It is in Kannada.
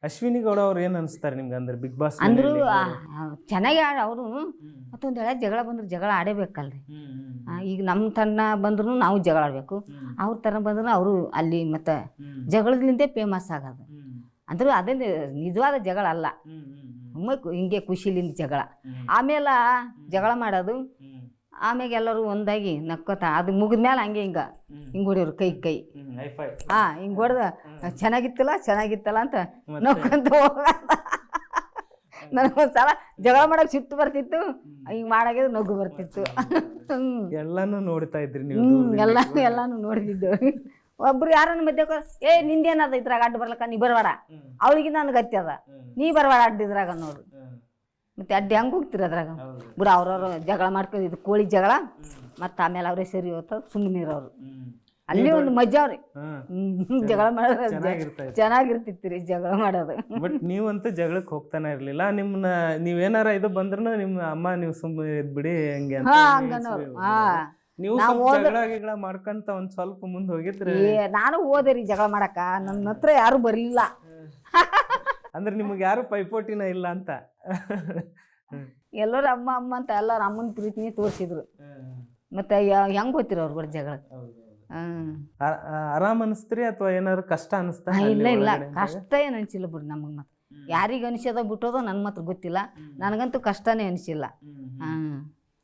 ಅಶ್ವಿನಿ ಗೌಡ ಅವ್ರು ಏನ್ ಅನ್ಸ್ತಾರೆ ನಿಮ್ಗೆ ಅಂದ್ರೆ ಬಿಗ್ ಬಾಸ್ ಅಂದ್ರು ಚೆನ್ನಾಗಿ ಅವರು ಮತ್ತೊಂದು ವೇಳೆ ಜಗಳ ಬಂದ್ರೆ ಜಗಳ ಆಡೇಬೇಕಲ್ರಿ. ಈಗ ನಮ್ಮ ತನ್ನ ಬಂದ್ರು ನಾವು ಜಗಳ ಆಡಬೇಕು, ಅವ್ರ ತರ ಬಂದ್ರು ಅವರು ಅಲ್ಲಿ ಮತ್ತೆ ಜಗಳದಿಂದೇ ಫೇಮಸ್ ಆಗೋದು. ಅಂದ್ರೂ ಅದೇ ನಿಜವಾದ ಜಗಳ ಅಲ್ಲ, ಹಿಂಗೆ ಖುಷಿಲಿಂದ ಜಗಳ. ಆಮೇಲೆ ಜಗಳ ಮಾಡೋದು, ಆಮ್ಯಾಗ ಎಲ್ಲರೂ ಒಂದಾಗಿ ನಕ್ಕೋತ ಅದು ಮುಗಿದ್ಮೇಲೆ ಹಂಗೆ ಹಿಂಗೆ ಹೊಡಿಯೋರು ಕೈ ಹಿಂಗೆ ಹೊಡೆದ ಚೆನ್ನಾಗಿತ್ತಲ್ಲ ಅಂತ ನಕ್ಕೊಂತ ಹೋಗ. ನನಗೊಂದ್ಸಲ ಜಗಳ ಮಾಡಕ್ ಸಿಟ್ಟು ಬರ್ತಿತ್ತು, ಹಿಂಗೆ ಮಾಡಾಗಿದ್ರೆ ನಗು ಬರ್ತಿತ್ತು. ಎಲ್ಲಾನು ನೋಡ್ತಾ ಇದ್ರಿ ನೀವು? ಎಲ್ಲಾನು ನೋಡ್ತಿದ್ದು. ಒಬ್ರು ಯಾರನ್ನ ಮಧ್ಯ ನಿಂದೇನದ ಇದ್ರಾಗ ಅಡ್ಡ ಬರ್ಲಕ್ಕ, ನೀ ಬರಬೇಡ, ಅವಳಿಗೆ ನನಗೆ ಗತ್ತಿ ಅದ, ನೀ ಬರಬೇಡ ಅಡ್ಡ ಇದ್ರಾಗ ನೋಡ್ರಿ. ಮತ್ತೆ ಅಡ್ಡಿ ಹೆಂಗೆ ಹೋಗ್ತೀರಿ ಅದ್ರಾಗ? ಬಿಡು ಅವ್ರವ್ರು ಜಗಳ ಮಾಡ್ಕೊಂಡಿದ್ದು ಕೋಳಿ ಜಗಳ, ಮತ್ತು ಆಮೇಲೆ ಅವರೇ ಸರಿ ಹೋಗ್ತದ ಸುಮ್ಮನೆ ಇರೋರು. ಅಲ್ಲಿ ಒಂದು ಮಜಾ ಅವ್ರಿ ಜಗಳ ಮಾಡೋದು, ಚೆನ್ನಾಗಿರ್ತಿತ್ತು ರೀ ಜಗಳ ಮಾಡೋದು. ಬಟ್ ನೀವಂತೂ ಜಗಳಕ್ಕೆ ಹೋಗ್ತಾನೆ ಇರ್ಲಿಲ್ಲ. ನಿಮ್ನ ನೀವೇನಾರ ಇದು ಬಂದ್ರು ನಿಮ್ಮ ಅಮ್ಮ ನೀವು ಸುಮ್ಮನೆ ಇದ್ಬಿಡಿ ಹಂಗೆ ನೀವು ಜಗಳ ಮಾಡ್ಕೊಂತ ಒಂದ್ ಸ್ವಲ್ಪ ಮುಂದೆ ಹೋಗಿದ್ರೆ. ನಾನು ಹೋದೆ ರೀ ಜಗಳ ಮಾಡಕ, ನನ್ನ ಹತ್ರ ಯಾರು ಬರ್ಲಿಲ್ಲ. ಅಂದ್ರೆ ನಿಮ್ಗೆ ಯಾರು ಪೈಪೋಟಿನ ಇಲ್ಲ ಅಂತ? ಎಲ್ಲರೂ ಅಮ್ಮ ಅಮ್ಮ ಅಂತ ಎಲ್ಲರೂ ಅಮ್ಮನ ಪ್ರೀತಿನೇ ತೋರಿಸಿದ್ರು. ಮತ್ತೆ ಹೆಂಗ್ ಗೊತ್ತಿರ ಅವ್ರು ಕೂಡ ಜಗಳ? ಆರಾಮ್ ಅನಿಸ್ತ್ರಿ ಅಥವಾ ಏನಾದ್ರು ಕಷ್ಟ ಅನಿಸ್ತಾ? ಇಲ್ಲ ಕಷ್ಟ ಏನು ಅನಿಸಿಲ್ಲ ಬಿಡ್ರಿ ನಮಗೆ. ಮತ್ತೆ ಯಾರಿಗೆ ಅನಿಸೋದ ಬಿಟ್ಟೋದೋ ನನ್ ಮಾತ್ರ ಗೊತ್ತಿಲ್ಲ, ನನಗಂತೂ ಕಷ್ಟನೇ ಅನಿಸಿಲ್ಲ.